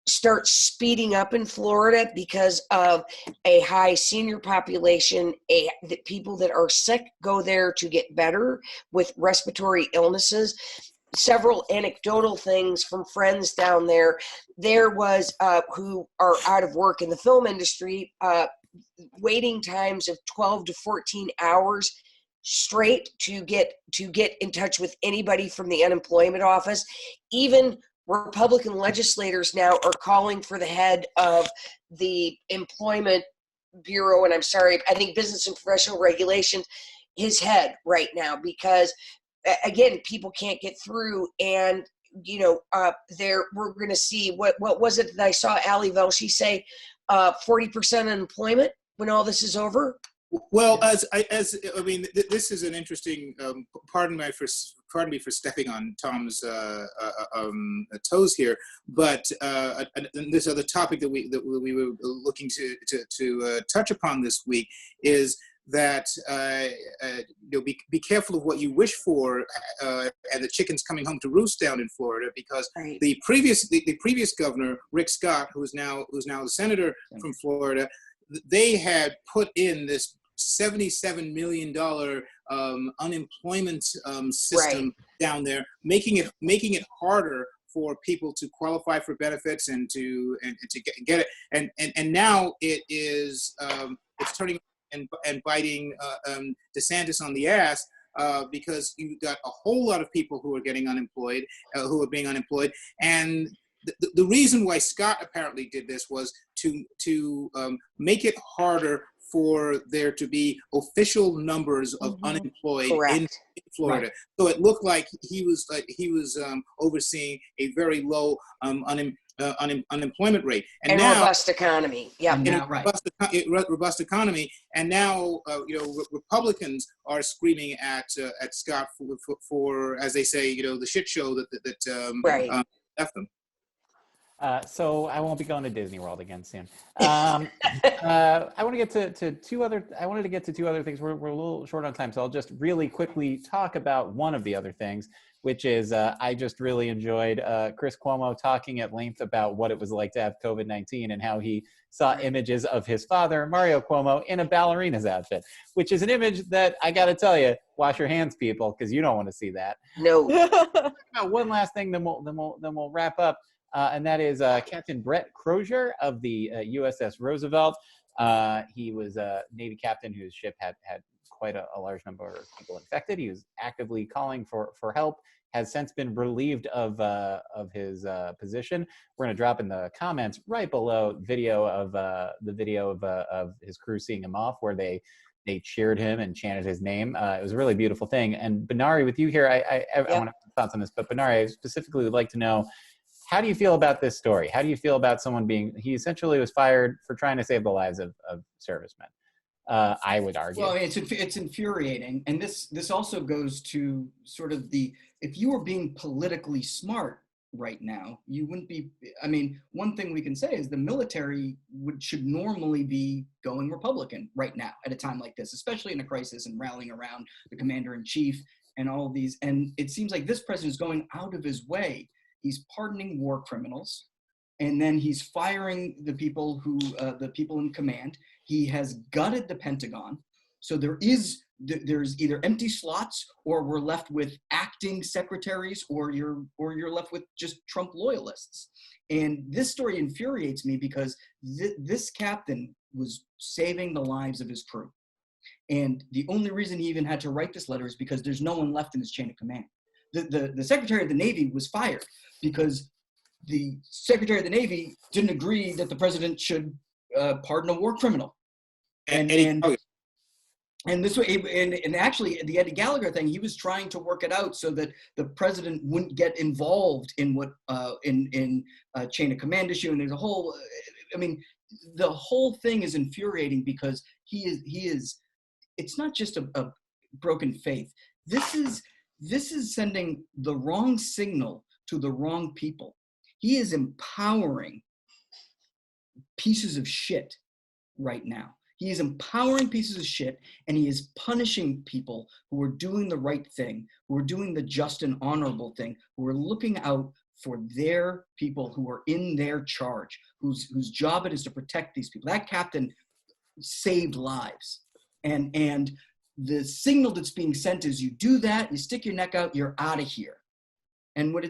start speeding up in Florida because of a high senior population. The people that are sick go there to get better with respiratory illnesses. Several anecdotal things from friends down there. There was who are out of work in the film industry, waiting times of 12 to 14 hours straight to get in touch with anybody from the unemployment office. Even Republican legislators now are calling for the head of the Employment Bureau, and I think Business and Professional Regulation, his head right now, because again, people can't get through, and we're going to see what was it that I saw Ali Velshi say, 40% unemployment when all this is over. Well, this is an interesting. Pardon me for stepping on Tom's toes here, but this other topic that we were looking to touch upon this week is that be careful of what you wish for, and the chicken's coming home to roost down in Florida, because the previous governor, Rick Scott, who's now the senator from Florida, they had put in this $77 million unemployment system down there, making it harder for people to qualify for benefits and to get it, and now it is it's turning and biting DeSantis on the ass, because you've got a whole lot of people who are getting unemployed, who are being unemployed, and the reason why Scott apparently did this was to make it harder for there to be official numbers of unemployed in Florida. Right. So it looked like he was overseeing a very low unemployment rate, and now robust economy. Yeah, robust economy. And now Republicans are screaming at Scott for, as they say, the shit show that left them. So I won't be going to Disney World again soon. I want to get to two other. I wanted to get to two other things. We're a little short on time, so I'll just really quickly talk about one of the other things, which is I just really enjoyed Chris Cuomo talking at length about what it was like to have COVID-19 and how he saw images of his father, Mario Cuomo, in a ballerina's outfit, which is an image that I got to tell you, wash your hands, people, because you don't want to see that. No. One last thing, then we'll wrap up. And that is Captain Brett Crozier of the USS Roosevelt. He was a Navy captain whose ship had quite a large number of people infected. He was actively calling for help, has since been relieved of his position. We're going to drop in the comments right below video of his crew seeing him off, where they cheered him and chanted his name. It was a really beautiful thing. And Benari, with you here, I want to have thoughts on this, but Benari, I specifically would like to know, how do you feel about this story? How do you feel about someone he essentially was fired for trying to save the lives of servicemen? I would argue. Well, it's infuriating. And this also goes to sort of if you were being politically smart right now, you wouldn't be, one thing we can say is the military should normally be going Republican right now at a time like this, especially in a crisis, and rallying around the commander-in-chief and all of these. And it seems like this president is going out of his way. He's pardoning war criminals, and then he's firing the people in command. He has gutted the Pentagon, so there's either empty slots, or we're left with acting secretaries, or you're left with just Trump loyalists. And this story infuriates me because this captain was saving the lives of his crew, and the only reason he even had to write this letter is because there's no one left in his chain of command. The Secretary of the Navy was fired because the Secretary of the Navy didn't agree that the president should pardon a war criminal. And this way, and actually the Eddie Gallagher thing, he was trying to work it out so that the president wouldn't get involved in what in chain of command issue. And there's a whole, I mean, the whole thing is infuriating because he is. It's not just a broken faith. This is sending the wrong signal to the wrong people. He is empowering pieces of shit right now. He is empowering pieces of shit, and he is punishing people who are doing the right thing, who are doing the just and honorable thing, who are looking out for their people who are in their charge, whose job it is to protect these people. That captain saved lives. And the signal that's being sent is you do that, you stick your neck out, you're out of here. And what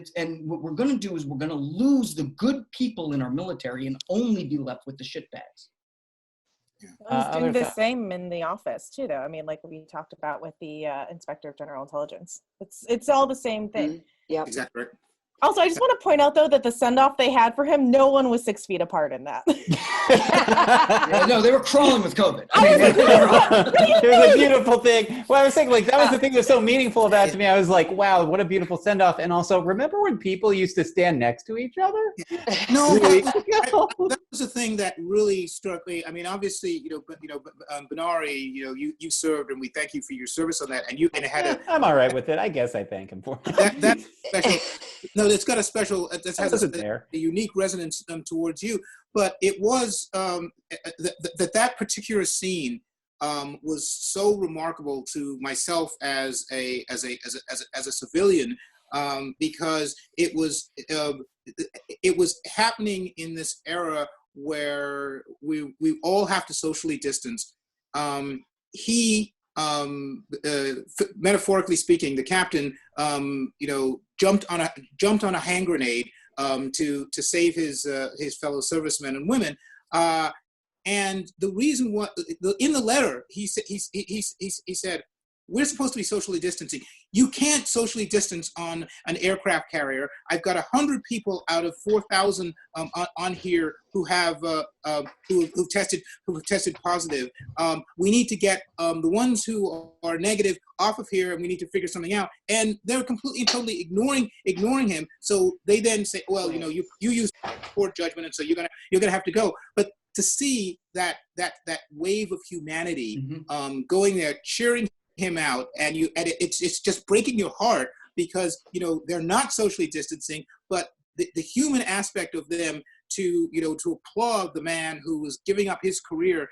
we're going to do is we're going to lose the good people in our military and only be left with the shitbags. He's doing the same in the office too, though. I mean, like we talked about with the Inspector of General Intelligence. It's all the same thing. Mm-hmm. Yeah, exactly right. Also, I just want to point out, though, that the send-off they had for him, no one was 6 feet apart in that. Yeah, no, they were crawling with COVID. It was a beautiful thing. Well, I was saying, like, that was the thing that was so meaningful about it to me. I was like, wow, what a beautiful send-off. And also, remember when people used to stand next to each other? No, that was the thing that really struck me. I mean, obviously, Benari, you served, and we thank you for your service on that. And it had a. I'm all right with it. I guess I thank him for it. That's special. No, it's got a special. It has a unique resonance towards you. But it was that particular scene was so remarkable to myself as a civilian because it was happening in this era where we all have to socially distance. Metaphorically speaking, the captain, jumped on a hand grenade to save his fellow servicemen and women. And the reason in the letter he said, we're supposed to be socially distancing. You can't socially distance on an aircraft carrier. I've got 100 people out of 4,000 on here who have who've tested positive. We need to get the ones who are negative off of here, and we need to figure something out. And they're completely and totally ignoring him. So they then say, well, you use poor judgment, and so you're gonna have to go. But to see that wave of humanity going there, cheering him out, and it's just breaking your heart because they're not socially distancing, but the human aspect of them to applaud the man who was giving up his career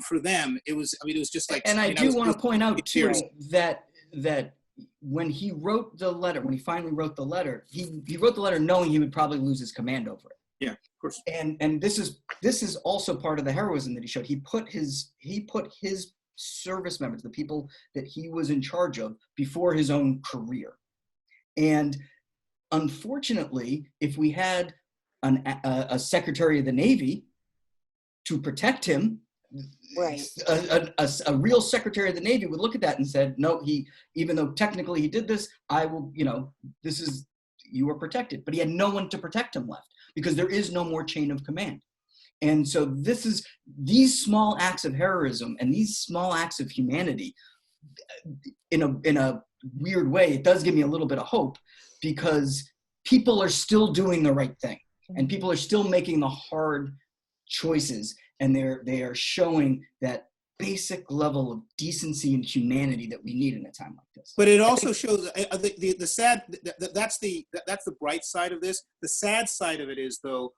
for them. It was just like. And I do want to point out too that when he wrote the letter, when he finally wrote the letter, he wrote the letter knowing he would probably lose his command over it. Yeah, of course. And this is also part of the heroism that he showed. He put his service members, the people that he was in charge of, before his own career. And unfortunately, if we had a Secretary of the Navy to protect him, right, a real Secretary of the Navy would look at that and said, no, even though technically he did this, I will, you are protected. But he had no one to protect him left because there is no more chain of command. And so these small acts of heroism and these small acts of humanity, in a weird way, it does give me a little bit of hope because people are still doing the right thing and people are still making the hard choices, and they are showing that basic level of decency and humanity that we need in a time like this. But it also shows the sad. That's the bright side of this. The sad side of it is, though.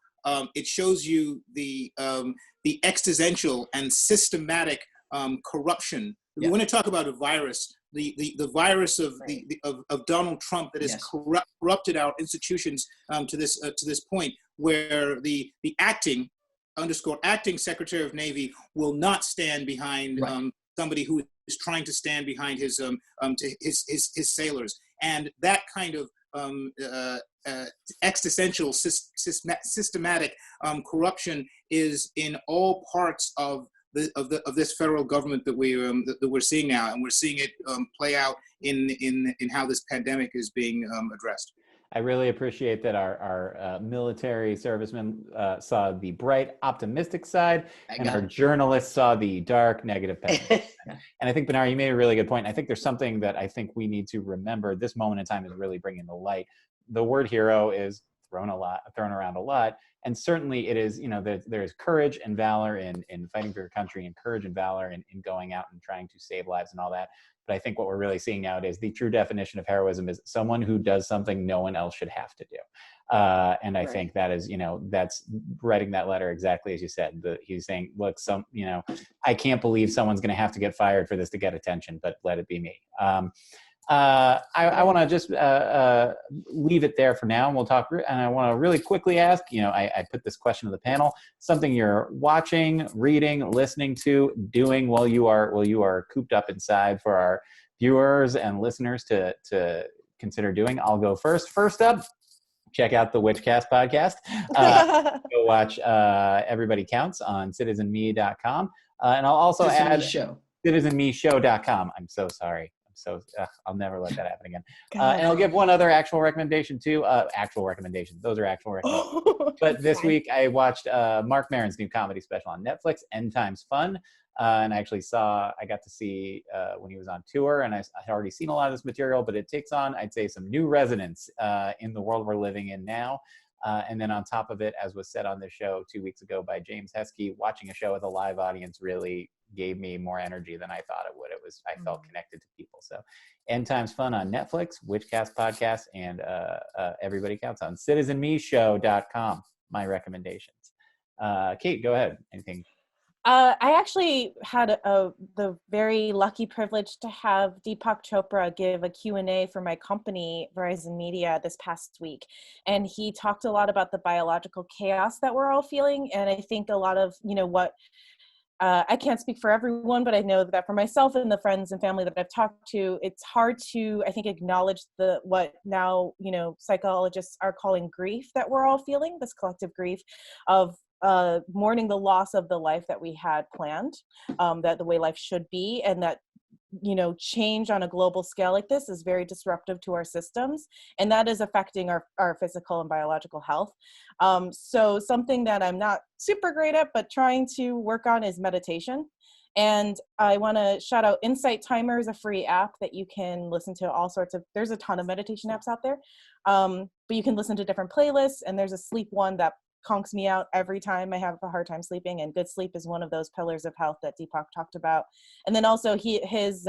It shows you the existential and systematic corruption. Yeah. We want to talk about a virus, the virus of of Donald Trump that has corrupted our institutions to this point, where the acting Secretary of Navy will not stand behind somebody who is trying to stand behind his sailors, and that kind of existential systematic corruption is in all parts of this federal government that we're seeing now, and we're seeing it play out in how this pandemic is being addressed. I really appreciate that our military servicemen saw the bright, optimistic side, and our journalists saw the dark, negative, pessimistic. And I think, Benari, you made a really good point. I think there's something that I think we need to remember. This moment in time is really bringing the light. The word hero is thrown around a lot. And certainly it is, there's courage and valor in fighting for your country, and courage and valor in going out and trying to save lives and all that. But I think what we're really seeing nowadays, the true definition of heroism is someone who does something no one else should have to do. And I think that is, that's writing that letter exactly as you said. He's saying, look, I can't believe someone's going to have to get fired for this to get attention, but let it be me. I want to just leave it there for now, and we'll talk. And I want to really quickly ask, I put this question to the panel: something you're watching, reading, listening to, doing while you are cooped up inside, for our viewers and listeners to consider doing. I'll go first. First up, check out the Witchcast podcast. Go watch Everybody Counts on citizenme.com, and I'll also add citizenmeshow.com. I'm so sorry. So I'll never let that happen again. And I'll give one other actual recommendation too. Actual recommendations. Those are actual recommendations. But this week I watched Mark Maron's new comedy special on Netflix, End Times Fun. And I actually I got to see when he was on tour, and I had already seen a lot of this material, but it takes on, I'd say, some new resonance in the world we're living in now. And then on top of it, as was said on this show 2 weeks ago by James Heskey, watching a show with a live audience really gave me more energy than I thought it would. I felt connected to people. So End Times Fun on Netflix, Witchcast podcast, and Everybody Counts on citizenmeshow.com. My recommendations. Kate, go ahead. Anything? I actually had the very lucky privilege to have Deepak Chopra give a Q&A for my company, Verizon Media, this past week. And he talked a lot about the biological chaos that we're all feeling. And I think a lot of, I can't speak for everyone, but I know that for myself and the friends and family that I've talked to, it's hard to, I think, acknowledge what now, psychologists are calling grief that we're all feeling, this collective grief of mourning the loss of the life that we had planned, that the way life should be, and that change on a global scale like this is very disruptive to our systems, and that is affecting our physical and biological health. So something that I'm not super great at but trying to work on is meditation. And I want to shout out Insight Timer is a free app that you can listen to all sorts of, there's a ton of meditation apps out there, but you can listen to different playlists, and there's a sleep one that conks me out every time I have a hard time sleeping, and good sleep is one of those pillars of health that Deepak talked about. And then also his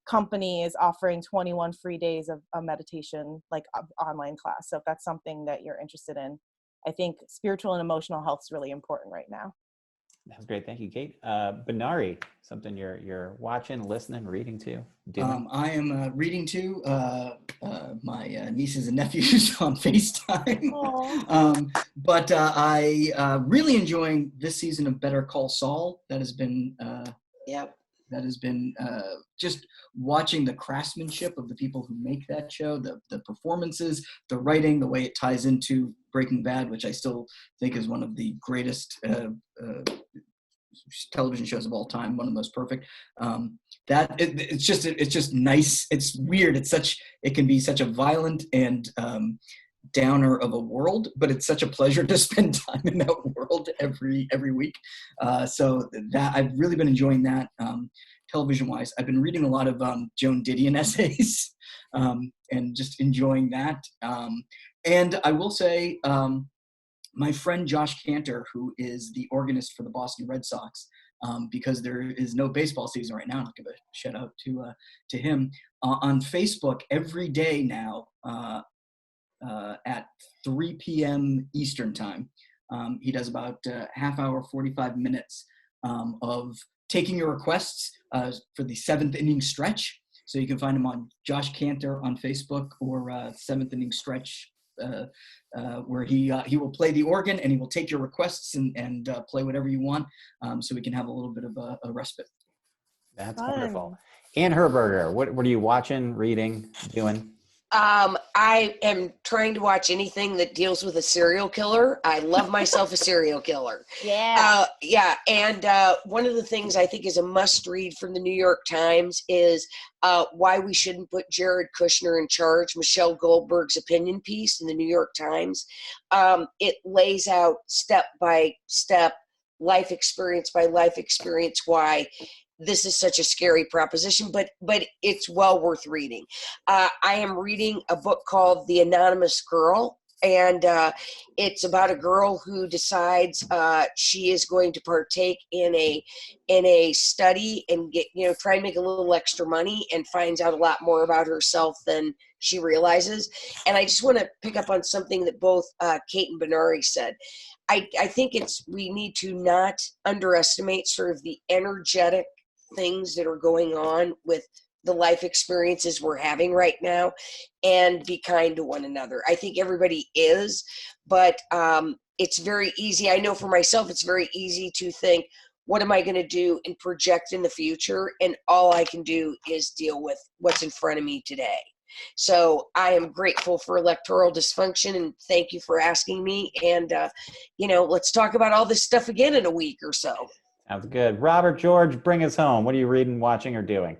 company is offering 21 free days of a meditation, like online class. So if that's something that you're interested in, I think spiritual and emotional health is really important right now. That was great. Thank you, Kate. Benari, something you're watching, listening, reading to? I am reading to my nieces and nephews on FaceTime. But I really enjoying this season of Better Call Saul. That has been just watching the craftsmanship of the people who make that show, the performances, the writing, the way it ties into Breaking Bad, which I still think is one of the greatest television shows of all time, one of the most perfect. It's just nice. It's weird. It can be such a violent and downer of a world, but it's such a pleasure to spend time in that world every week. So that I've really been enjoying that. Television wise, I've been reading a lot of Joan Didion essays and just enjoying that. And I will say, my friend Josh Cantor, who is the organist for the Boston Red Sox, because there is no baseball season right now, and I'll give a shout out to him, on Facebook every day now at 3 p.m. Eastern time. He does about half hour, 45 minutes of taking your requests for the 7th inning stretch. So you can find him on Josh Cantor on Facebook, or 7th inning stretch, where he will play the organ, and he will take your requests and play whatever you want, so we can have a little bit of a respite. That's wonderful. And Herberger, what are you watching, reading, doing? I am trying to watch anything that deals with a serial killer. I love myself a serial killer. Yeah. Yeah. And one of the things I think is a must read from the New York Times is Why We Shouldn't Put Jared Kushner in Charge, Michelle Goldberg's opinion piece in the New York Times. It lays out step by step, life experience by life experience, why this is such a scary proposition, but it's well worth reading. I am reading a book called The Anonymous Girl, and it's about a girl who decides she is going to partake in a study and try and make a little extra money, and finds out a lot more about herself than she realizes. And I just want to pick up on something that both Kate and Benari said. I think we need to not underestimate sort of the energetic things that are going on with the life experiences we're having right now, and be kind to one another. I think everybody is, but it's very easy. I know for myself, it's very easy to think, what am I going to do and project in the future? And all I can do is deal with what's in front of me today. So I am grateful for Electoral Dysfunction, and thank you for asking me. And, let's talk about all this stuff again in a week or so. Sounds good. Robert George, bring us home. What are you reading, watching, or doing?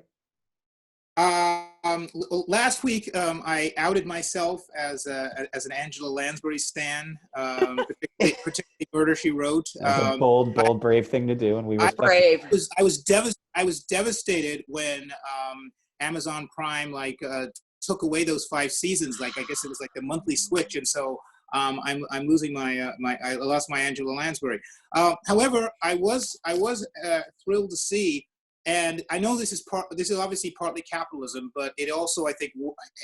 Last week, I outed myself as an Angela Lansbury stan, particularly Murder, She Wrote. That's a bold, brave thing to do, and we respect it. I was devastated when Amazon Prime took away those 5 seasons. I guess it was like a monthly switch, and so I'm losing I lost my Angela Lansbury. However, I was thrilled to see. And I know this is obviously partly capitalism, but it also, I think,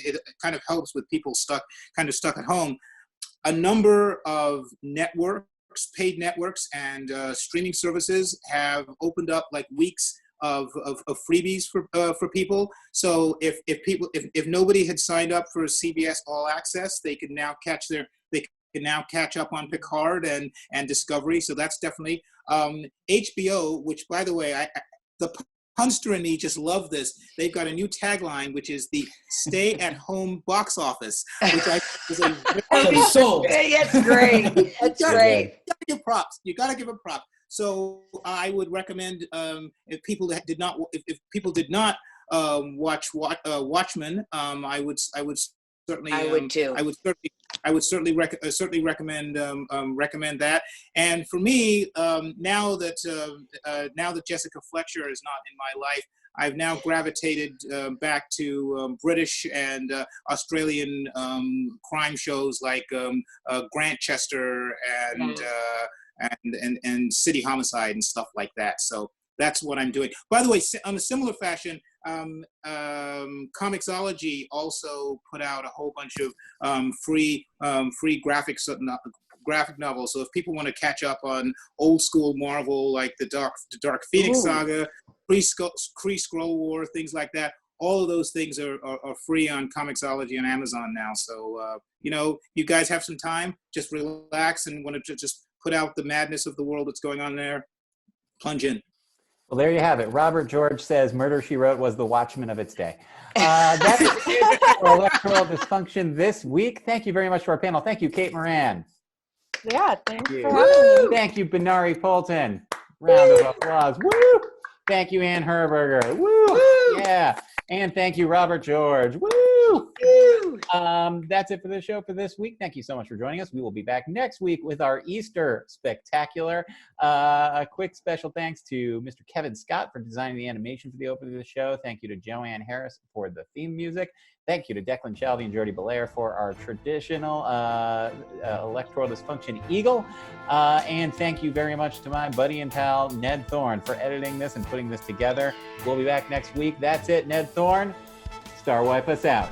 it kind of helps with people stuck at home. A number of paid networks, and streaming services have opened up now of freebies for people. So if nobody had signed up for CBS All Access, they can now catch up on Picard and Discovery. So that's definitely HBO, which, by the way, the punster and me just love this. They've got a new tagline, which is the "Stay at Home Box Office," which I think is a sold. It's great. It's great. You got to give them props. So I would recommend if people did not watch Watchmen, I would certainly. I would too. I would certainly recommend that. And for me, now that Jessica Fletcher is not in my life, I've now gravitated back to British and Australian crime shows like Grantchester and City Homicide and stuff like that. So that's what I'm doing. By the way, on a similar fashion, Comixology also put out a whole bunch of free graphic novels. So if people want to catch up on old school Marvel, like the Dark Phoenix saga, Kree Scroll War, things like that, all of those things are free on Comixology and Amazon now. So you guys have some time, just relax, and want to just put out the madness of the world that's going on there, plunge in. Well, there you have it. Robert George says Murder, She Wrote was the Watchmen of its day. That's it for Electoral Dysfunction this week. Thank you very much to our panel. Thank you, Kate Moran. Yeah, thanks for having me. Thank you, Benari Poulten. Round of applause. Woo! Thank you, Ann Herberger. Woo! Woo! Yeah. And thank you, Robert George. Woo! Woo! That's it for the show for this week. Thank you so much for joining us. We will be back next week with our Easter Spectacular. A quick special thanks to Mr. Kevin Scott for designing the animation for the opening of the show. Thank you to Joanne Harris for the theme music. Thank you to Declan, Shalvey, and Jordie Bellaire for our traditional Electoral Dysfunction Eagle. And thank you very much to my buddy and pal, Ned Thorne, for editing this and putting this together. We'll be back next week. That's it, Ned Thorne. Star wipe us out.